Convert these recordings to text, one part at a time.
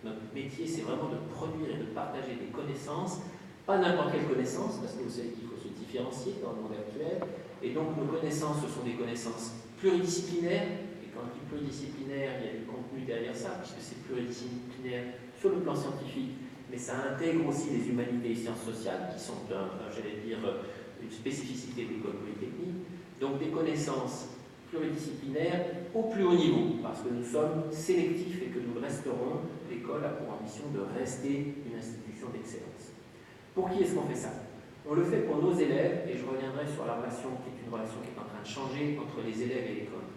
Notre métier, c'est vraiment de produire et de partager des connaissances, pas n'importe quelle connaissance, parce que vous savez qu'il faut se différencier dans le monde actuel. Et donc nos connaissances, ce sont des connaissances pluridisciplinaires. Et quand je dis pluridisciplinaire, il y a du contenu derrière ça, puisque c'est pluridisciplinaire sur le plan scientifique, mais ça intègre aussi les humanités et sciences sociales, qui sont, j'allais dire, une spécificité de l'école polytechnique. Donc des connaissances pluridisciplinaires au plus haut niveau, parce que nous sommes sélectifs et que nous le resterons. L'école a pour ambition de rester une institution d'excellence. Pour qui est-ce qu'on fait ça? On le fait pour nos élèves, et je reviendrai sur la relation qui est une relation qui est en train de changer entre les élèves et l'école.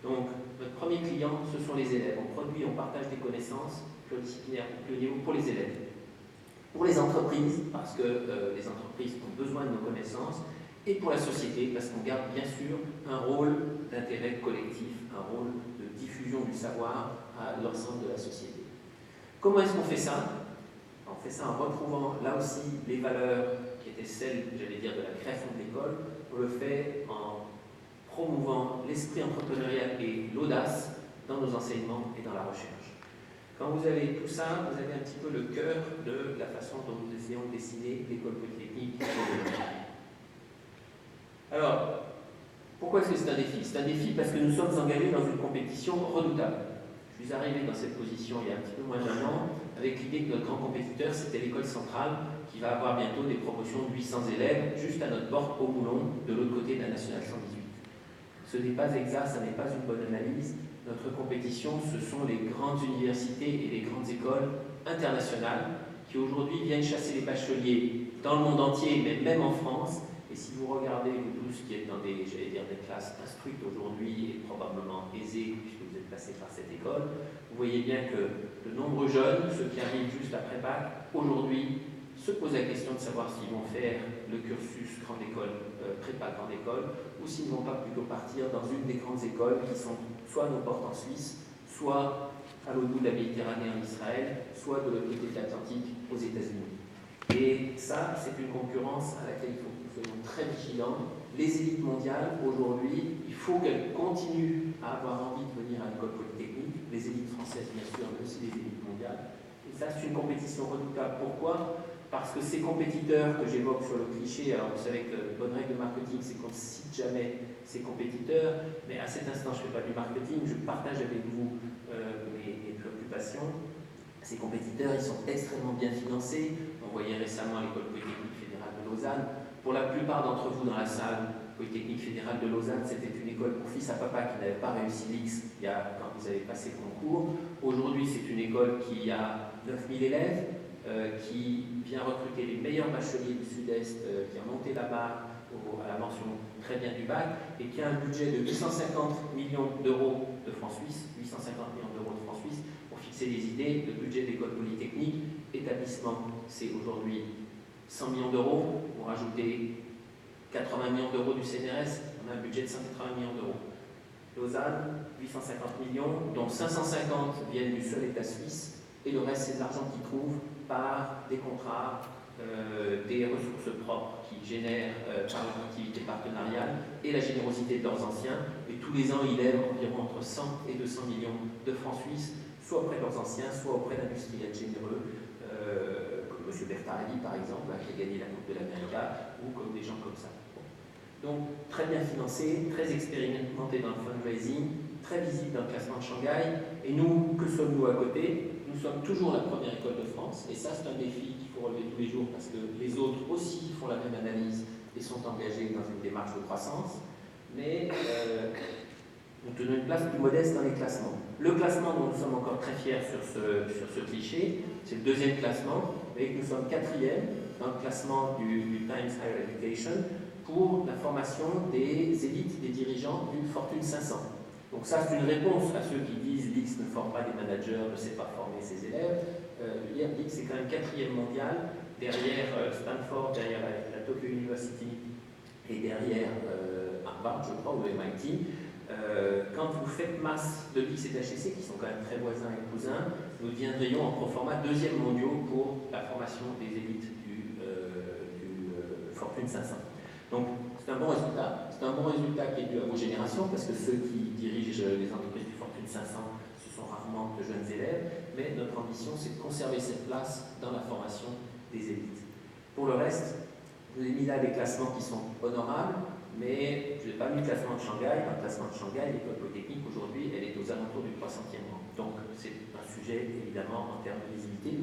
Donc, notre premier client, ce sont les élèves. On produit, on partage des connaissances pluridisciplinaires au plus haut niveau pour les élèves. Pour les entreprises, parce que les entreprises ont besoin de nos connaissances, et pour la société, parce qu'on garde bien sûr un rôle d'intérêt collectif, un rôle de diffusion du savoir à l'ensemble de la société. Comment est-ce qu'on fait ça? On fait ça en retrouvant là aussi les valeurs qui étaient celles, j'allais dire, de la création de l'école. On le fait en promouvant l'esprit entrepreneurial et l'audace dans nos enseignements et dans la recherche. Quand vous avez tout ça, vous avez un petit peu le cœur de la façon dont nous essayons de dessiner l'école polytechnique. Alors, pourquoi est-ce que c'est un défi? C'est un défi parce que nous sommes engagés dans une compétition redoutable. Je suis arrivé dans cette position il y a un petit peu moins d'1 an, avec l'idée que notre grand compétiteur, c'était l'école centrale, qui va avoir bientôt des promotions de 800 élèves, juste à notre porte, au Moulon, de l'autre côté de la Nationale 118. Ce n'est pas exact, ça n'est pas une bonne analyse. Notre compétition, ce sont les grandes universités et les grandes écoles internationales qui aujourd'hui viennent chasser les bacheliers dans le monde entier, mais même en France. Et si vous regardez, vous tous qui êtes dans des, j'allais dire, des classes instruites aujourd'hui et probablement aisées, puisque vous êtes passé par cette école, vous voyez bien que de nombreux jeunes, ceux qui arrivent juste après bac, aujourd'hui, se posent la question de savoir s'ils vont faire le cursus grande école, prépa grande école, ou s'ils ne vont pas plutôt partir dans une des grandes écoles qui sont soit à nos portes en Suisse, soit à l'autre bout de la Méditerranée en Israël, soit de l'autre côté de l'Atlantique aux États-Unis. Et ça, c'est une concurrence à laquelle il faut que nous soyons très vigilants. Les élites mondiales, aujourd'hui, il faut qu'elles continuent à avoir envie de venir à l'école polytechnique, les élites françaises bien sûr, mais aussi les élites mondiales. Et ça, c'est une compétition redoutable. Pourquoi? Parce que ces compétiteurs que j'évoque sur le cliché, alors vous savez que la bonne règle de marketing, c'est qu'on ne cite jamais ces compétiteurs, mais à cet instant, je ne fais pas du marketing, je partage avec vous mes préoccupations. Ces compétiteurs, ils sont extrêmement bien financés. On voyait récemment l'école polytechnique fédérale de Lausanne. Pour la plupart d'entre vous dans la salle, Polytechnique fédérale de Lausanne, c'était une école pour fils à papa qui n'avait pas réussi l'X quand vous avez passé le concours. Aujourd'hui, c'est une école qui a 9000 élèves, qui vient recruter les meilleurs bacheliers du Sud-Est, qui a monté la barre à la mention très bien du bac, et qui a un budget de 850 millions d'euros de francs suisses, 850 millions d'euros de francs suisses, pour fixer des idées. Le budget d'école polytechnique, établissement, c'est aujourd'hui 100 millions d'euros, vous rajoutez 80 millions d'euros du CNRS, on a un budget de 180 millions d'euros. Lausanne, 850 millions, dont 550 viennent du seul État suisse, et le reste, c'est de l'argent qu'ils trouvent par des contrats, des ressources propres qui génèrent par leur activité partenariale et la générosité de leurs anciens. Et tous les ans, ils lèvent environ entre 100 et 200 millions de francs suisses, soit auprès de leurs anciens, soit auprès d'industriels généreux, comme M. Bertarelli, par exemple, qui a gagné la Coupe de l'Amérique, ou comme des gens comme ça. Donc, très bien financé, très expérimenté dans le fundraising, très visible dans le classement de Shanghai. Et nous, que sommes-nous à côté? Nous sommes toujours la première école de France, et ça, c'est un défi qu'il faut relever tous les jours, parce que les autres aussi font la même analyse et sont engagés dans une démarche de croissance. Mais nous tenons une place plus modeste dans les classements. Le classement dont nous sommes encore très fiers sur ce cliché, c'est le deuxième classement, et nous sommes 4e dans le classement du Times Higher Education pour la formation des élites, des dirigeants du Fortune 500. Donc ça, c'est une réponse à ceux qui disent l'X ne forme pas des managers, ne sait pas former ses élèves. L'X est quand même 4e mondial, derrière Stanford, derrière la Tokyo University et derrière Harvard, je crois, ou MIT. Quand vous faites masse de l'X et d'HEC, qui sont quand même très voisins et cousins, nous deviendrions en proforma 2e mondiaux pour la formation des élites du Fortune 500. Donc, c'est un bon résultat. C'est un bon résultat qui est dû à vos générations, parce que ceux qui dirigent les entreprises du Fortune 500, ce sont rarement de jeunes élèves. mais notre ambition, c'est de conserver cette place dans la formation des élites. Pour le reste, je vous ai mis là les classements qui sont honorables, mais je n'ai pas mis le classement de Shanghai. Dans le classement de Shanghai, l'école polytechnique, aujourd'hui, elle est aux alentours du 300e rang. Donc, c'est un sujet, évidemment, en termes de visibilité, même